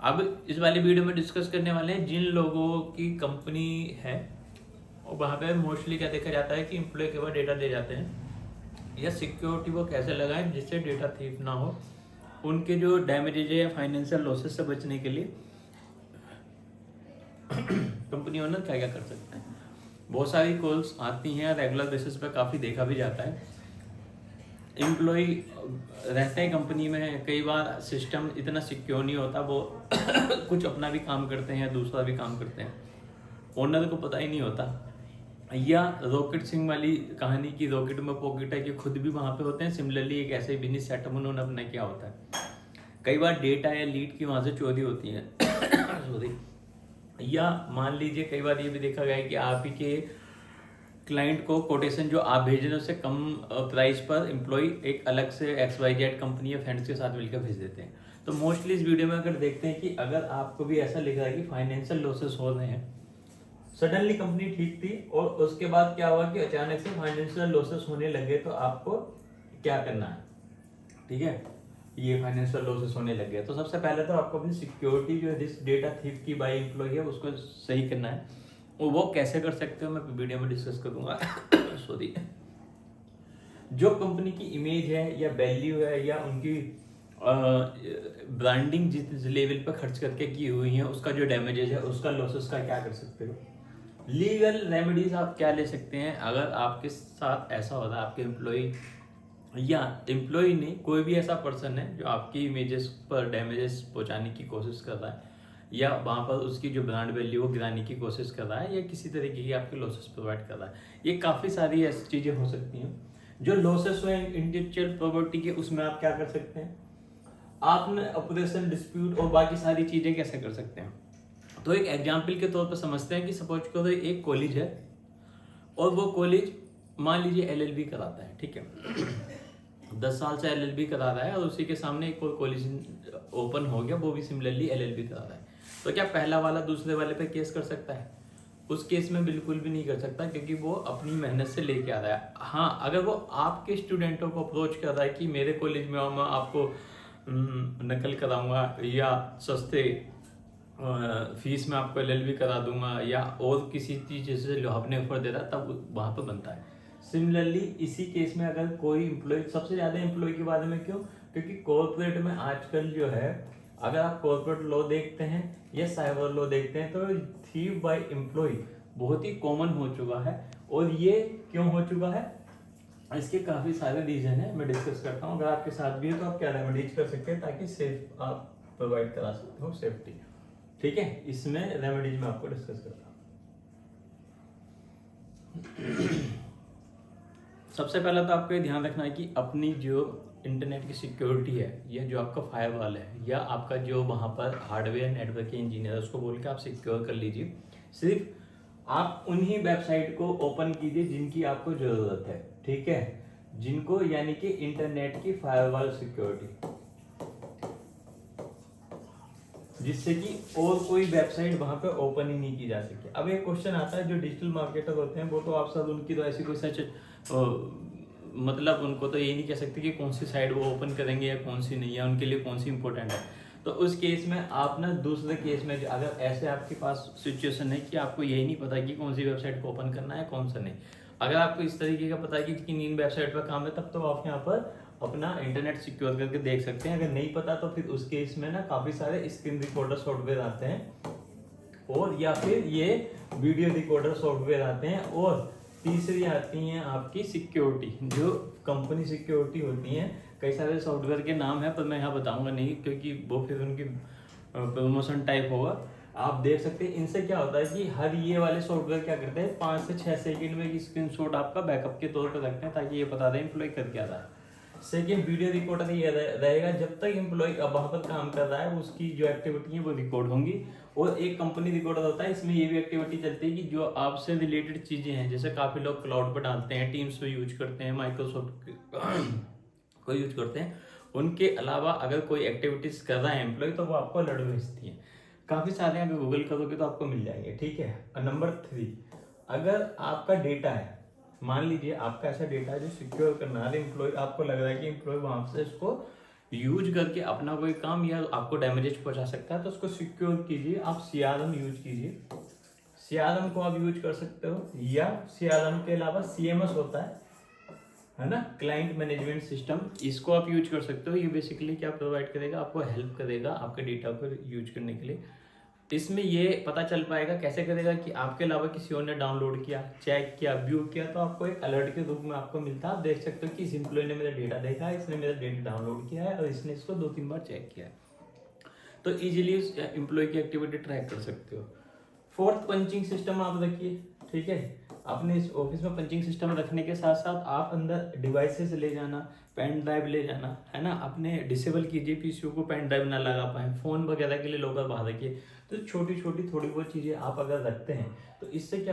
अब इस वाली वीडियो में डिस्कस करने वाले हैं जिन लोगों की कंपनी है और वहाँ पे मोस्टली क्या देखा जाता है कि एम्प्लॉय के बाद डेटा दे जाते हैं, या सिक्योरिटी वो कैसे लगाएं जिससे डेटा थीफ ना हो, उनके जो डैमेजेज है या फाइनेंशियल लॉसेस से बचने के लिए कंपनी ओनर क्या क्या कर सकते हैं। बहुत सारी कॉल्स आती हैं रेगुलर बेसिस पे, काफ़ी देखा भी जाता है। एम्प्लॉय रहते हैं कंपनी में, कई बार सिस्टम इतना सिक्योर नहीं होता, वो कुछ अपना भी काम करते हैं दूसरा भी काम करते हैं, ओनर को पता ही नहीं होता। या रॉकेट सिंह वाली कहानी की रॉकेट में पॉकेट है कि खुद भी वहाँ पे होते हैं। सिमिलरली एक ऐसे बिजनेस सेटअप उन्होंने अपना क्या होता है, कई बार डेटा या लीड की वहाँ से चोरी होती है सॉरी। या मान लीजिए कई बार ये भी देखा गया है कि आप ही के क्लाइंट को कोटेशन जो आप भेज रहे हैं उससे कम प्राइस पर एम्प्लॉय एक अलग से XYZ कंपनी या फ्रेंड्स के साथ मिलकर भेज देते हैं। तो मोस्टली इस वीडियो में अगर देखते हैं कि अगर आपको भी ऐसा लिख रहा है कि फाइनेंशियल लॉसेस हो रहे हैं, सडनली कंपनी ठीक थी और उसके बाद क्या हुआ कि अचानक से फाइनेंशियल लॉसेस होने लगे, तो आपको क्या करना है, ठीक है। ये फाइनेंशियल लॉसेस होने लग गए तो सबसे पहले तो आपको अपनी सिक्योरिटी जो है जिस डेटा थीफ की बाई एम्प्लॉय है उसको सही करना है, और वो कैसे कर सकते हो मैं वीडियो में डिस्कस करूंगा सॉरी। जो कंपनी की इमेज है या वैल्यू है या उनकी ब्रांडिंग जिस लेवल पर खर्च करके की हुई है उसका जो डैमेजेस है उसका लॉसेस का क्या कर सकते हो। लीगल रेमेडीज आप क्या ले सकते हैं अगर आपके साथ ऐसा हो रहा है, आपके एम्प्लॉय या एम्प्लॉय नहीं कोई भी ऐसा पर्सन है जो आपकी इमेजेस पर डैमेजेस पहुंचाने की कोशिश कर रहा है, या वहाँ पर उसकी जो ब्रांड वैल्यू वो गिराने की कोशिश कर रहा है, या किसी तरीके की आपके लॉसेस प्रोवाइड कर रहा है। ये काफ़ी सारी ऐसी चीज़ें हो सकती हैं जो लॉसेस हुए इंटेलेक्चुअल प्रॉपर्टी के, उसमें आप क्या कर सकते हैं, आपने ऑपरेशन डिस्प्यूट और बाकी सारी चीज़ें कैसे कर सकते हैं। तो एक एग्जाम्पल के तौर पर समझते हैं कि सपोज करो एक कॉलेज है और वो कॉलेज मान लीजिए LLB कराता है, ठीक है 10 साल से LLB करा रहा है और उसी के सामने एक और कॉलेज ओपन हो गया, वो भी सिमिलरली LLB करा रहा है, तो क्या पहला वाला दूसरे वाले पे केस कर सकता है? उस केस में बिल्कुल भी नहीं कर सकता, क्योंकि वो अपनी मेहनत से लेके आ रहा है। हाँ, अगर वो आपके स्टूडेंटों को अप्रोच कर रहा है कि मेरे कॉलेज में आओ, मैं आपको नकल कराऊंगा या सस्ते फीस में आपको LLB करा दूंगा, या और किसी चीज़ से लुभावने ऑफर दे रहा है, तब वहाँ पर बनता है। सिमिलरली इसी केस में अगर कोई एम्प्लॉय, सबसे ज़्यादा एम्प्लॉय के बारे में क्यों, क्योंकि कॉर्पोरेट में आजकल जो है अगर आप कॉर्पोरेट लॉ देखते हैं या साइबर लॉ देखते हैं तो थीफ बाय एम्प्लॉय बहुत ही कॉमन हो चुका है। और ये क्यों हो चुका है, इसके काफ़ी सारे रीजन है, मैं डिस्कस करता हूँ। अगर आपके साथ भी है तो आप क्या रेमेडीज कर सकते हैं ताकि सेफ आप प्रोवाइड करा सकते हो सेफ्टी, ठीक है। इसमें रेमेडीज में आपको डिस्कस करता हूँ। सबसे पहले तो आपको ये ध्यान रखना है कि अपनी जो इंटरनेट की सिक्योरिटी है या जो आपका फायरवॉल है या आपका जो वहाँ पर हार्डवेयर नेटवर्क के इंजीनियर है उसको बोल के आप सिक्योर कर लीजिए। सिर्फ आप उन्हीं वेबसाइट को ओपन कीजिए जिनकी आपको ज़रूरत है, ठीक है, जिनको यानी कि इंटरनेट की फायरवॉल सिक्योरिटी, जिससे कि और कोई वेबसाइट वहां पे ओपन ही नहीं की जा सके। अब एक क्वेश्चन आता है, जो डिजिटल मार्केटर होते हैं वो तो आप सब उनकी तो ऐसी कोई सच मतलब उनको तो ये नहीं कह सकते कि कौन सी साइट वो ओपन करेंगे या कौन सी नहीं है, उनके लिए कौन सी इंपॉर्टेंट है। तो उस केस में आप ना दूसरे केस में अगर ऐसे आपके पास सिचुएशन है कि आपको यही नहीं पता कि कौन सी वेबसाइट को ओपन करना है कौन सा नहीं, अगर आपको इस तरीके का पता है कि किन इन वेबसाइट पर काम है, तब तो आप यहाँ पर अपना इंटरनेट सिक्योर करके देख सकते हैं। अगर नहीं पता तो फिर उस केस में ना काफ़ी सारे स्क्रीन रिकॉर्डर सॉफ्टवेयर आते हैं, और या फिर ये वीडियो रिकॉर्डर सॉफ्टवेयर आते हैं, और तीसरी आती हैं आपकी सिक्योरिटी, जो कंपनी सिक्योरिटी होती हैं। कई सारे सॉफ्टवेयर के नाम है पर मैं यहाँ बताऊंगा नहीं, क्योंकि वो फिर उनकी प्रमोशन टाइप होगा। आप देख सकते हैं इनसे क्या होता है कि हर ये वाले सॉफ्टवेयर क्या करते हैं 5 से 6 सेकंड में स्क्रीनशॉट आपका बैकअप के तौर पर रखते हैं, ताकि ये बता दें एम्प्लॉय कर क्या रहा है। सेकेंड, वीडियो रिकॉर्डर ये रहेगा, जब तक एम्प्लॉय वहां पर काम कर रहा है उसकी जो एक्टिविटी है वो रिकॉर्ड होंगी। और एक कंपनी रिकॉर्डर होता है, इसमें ये भी एक्टिविटी चलती है कि जो आपसे रिलेटेड चीजें हैं, जैसे काफी लोग क्लाउड पर डालते हैं, टीम्स पे यूज करते हैं, माइक्रोसॉफ्ट को यूज करते हैं, उनके अलावा अगर कोई एक्टिविटीज कर रहा है एम्प्लॉय तो वो आपको अलर्ट भेजती है। काफी सारे अगर गूगल करोगे तो आपको मिल जाएंगे, ठीक है। नंबर 3, अगर आपका डेटा है, मान लीजिए आपका ऐसा डेटा है जो सिक्योर करना है एम्प्लॉय, आपको लग रहा है कि एम्प्लॉय वहां से इसको यूज करके अपना कोई काम या आपको डैमेजेस पहुंचा सकता है तो उसको सिक्योर कीजिए। आप सीआरएम यूज कीजिए, सीआरएम को आप यूज कर सकते हो, या सीआरएम के अलावा सीएमएस होता है ना, क्लाइंट मैनेजमेंट सिस्टम, इसको आप यूज कर सकते हो। ये बेसिकली क्या प्रोवाइड करेगा, आपको हेल्प करेगा आपके डेटा को यूज करने के लिए। इसमें ये पता चल पाएगा कैसे करेगा कि आपके अलावा किसी और ने डाउनलोड किया, चेक किया, व्यू किया, तो आपको एक अलर्ट के रूप में आपको मिलता है। आप देख सकते हो कि इस एम्प्लॉय ने मेरा डेटा देखा है, इसने मेरा डेटा डाउनलोड किया है और इसने इसको 2-3 बार चेक किया है। तो इजीली उस एम्प्लॉय की एक्टिविटी ट्रैक कर सकते हो। फोर्थ, पंचिंग सिस्टम आप रखिए, ठीक है। अपने इस ऑफिस में पंचिंग सिस्टम रखने के साथ साथ आप अंदर डिवाइसेस ले जाना, पेन ड्राइव ले जाना, है ना, अपने डिसेबल कीजिए पीसीओ को, पेन ड्राइव ना लगा पाए, फ़ोन वगैरह के लिए लोकल बाहर रखिए। तो छोटी छोटी थोड़ी बहुत चीज़ें आप अगर रखते हैं तो इससे क्या